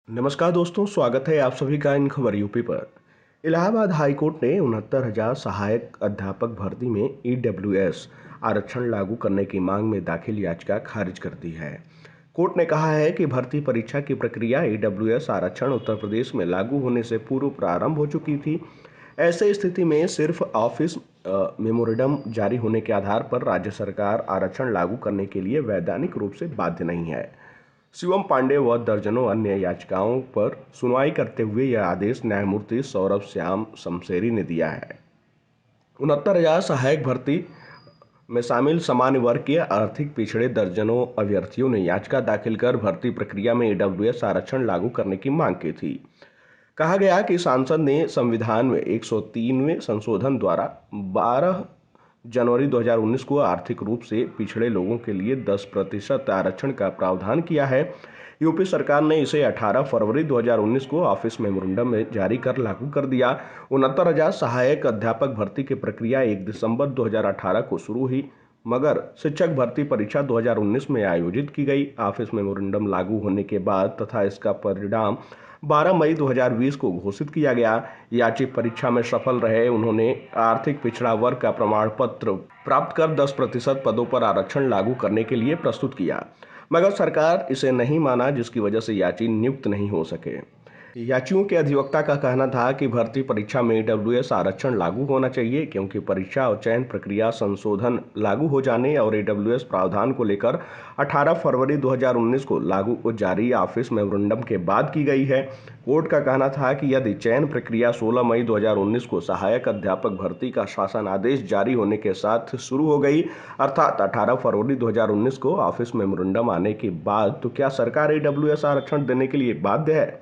नमस्कार दोस्तों, स्वागत है आप सभी का इन खबर यूपी पर। इलाहाबाद हाई कोर्ट ने 69,000 सहायक अध्यापक भर्ती में ईडब्ल्यूएस आरक्षण लागू करने की मांग में दाखिल याचिका खारिज कर दी है। कोर्ट ने कहा है कि भर्ती परीक्षा की प्रक्रिया ईडब्ल्यूएस आरक्षण उत्तर प्रदेश में लागू होने से पूर्व प्रारंभ हो चुकी थी। ऐसे स्थिति में सिर्फ ऑफिस मेमोरेंडम जारी होने के आधार पर राज्य सरकार आरक्षण लागू करने के लिए वैधानिक रूप से बाध्य नहीं है। शिवम पांडे व दर्जनों अन्य याचिकाओं पर सुनवाई करते हुए यह आदेश न्यायमूर्ति सौरभ श्याम शमशेरी ने दिया है। 69,000 सहायक भर्ती में शामिल सामान्य वर्ग के आर्थिक पिछड़े दर्जनों अभ्यर्थियों ने याचिका दाखिल कर भर्ती प्रक्रिया में ईडब्ल्यूएस आरक्षण लागू करने की मांग की थी। कहा गया कि सांसद ने संविधान में 103वें संशोधन द्वारा 12 जनवरी 2019 को आर्थिक रूप से पिछड़े लोगों के लिए 10% आरक्षण का प्रावधान किया है। यूपी सरकार ने इसे 18 फरवरी 2019 को ऑफिस मेमोरेंडम में जारी कर लागू कर दिया। 69,000 सहायक अध्यापक भर्ती की प्रक्रिया 1 दिसंबर 2018 को शुरू हुई, मगर शिक्षक भर्ती परीक्षा 2019 में आयोजित की गई। ऑफिस मेमोरेंडम लागू होने के बाद तथा इसका परिणाम 12 मई 2020 को घोषित किया गया। याचिका परीक्षा में सफल रहे उन्होंने आर्थिक पिछड़ा वर्ग का प्रमाण पत्र प्राप्त कर 10% पदों पर आरक्षण लागू करने के लिए प्रस्तुत किया, मगर सरकार इसे नहीं माना, जिसकी वजह से याची नियुक्त नहीं हो सके। याचियों के अधिवक्ता का कहना था कि भर्ती परीक्षा में ईडब्ल्यूएस आरक्षण लागू होना चाहिए, क्योंकि परीक्षा और चयन प्रक्रिया संशोधन लागू हो जाने और ईडब्ल्यूएस प्रावधान को लेकर 18 फरवरी 2019 को लागू जारी ऑफिस मेमोरेंडम के बाद की गई है। कोर्ट का कहना था कि यदि चयन प्रक्रिया 16 मई 2019 को सहायक अध्यापक भर्ती का शासन आदेश जारी होने के साथ शुरू हो गई, अर्थात 18 फरवरी 2019 को ऑफिस मेमोरेंडम आने के बाद, तो क्या सरकार ईडब्ल्यूएस आरक्षण देने के लिए बाध्य है?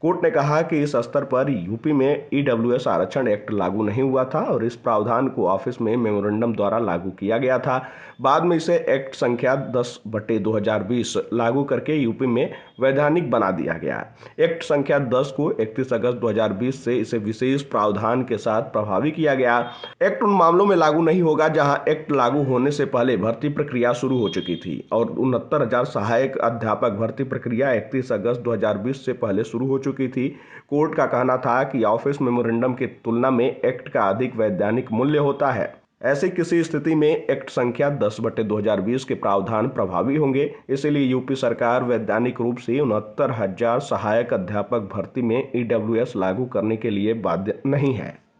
कोर्ट ने कहा कि इस स्तर पर यूपी में ईडब्ल्यूएस आरक्षण एक्ट लागू नहीं हुआ था और इस प्रावधान को ऑफिस में मेमोरेंडम द्वारा लागू किया गया था। बाद में इसे एक्ट संख्या 10/2020 लागू करके यूपी में वैधानिक बना दिया गया। एक्ट संख्या 10 को 31 अगस्त 2020 से इसे विशेष प्रावधान के साथ प्रभावी किया गया। एक्ट उन मामलों में लागू नहीं होगा जहां एक्ट लागू होने से पहले भर्ती प्रक्रिया शुरू हो चुकी थी, और 69,000 सहायक अध्यापक भर्ती प्रक्रिया 31 अगस्त 2020 से पहले शुरू हो चुकी थी। कोर्ट का कहना था कि ऑफिस मेमोरेंडम की तुलना में एक्ट का अधिक वैधानिक मूल्य होता है। ऐसी किसी स्थिति में एक्ट संख्या 10/2020 के प्रावधान प्रभावी होंगे। इसलिए यूपी सरकार वैधानिक रूप से 69,000 सहायक अध्यापक भर्ती में ईडब्ल्यूएस लागू करने के लिए बाध्य नहीं है।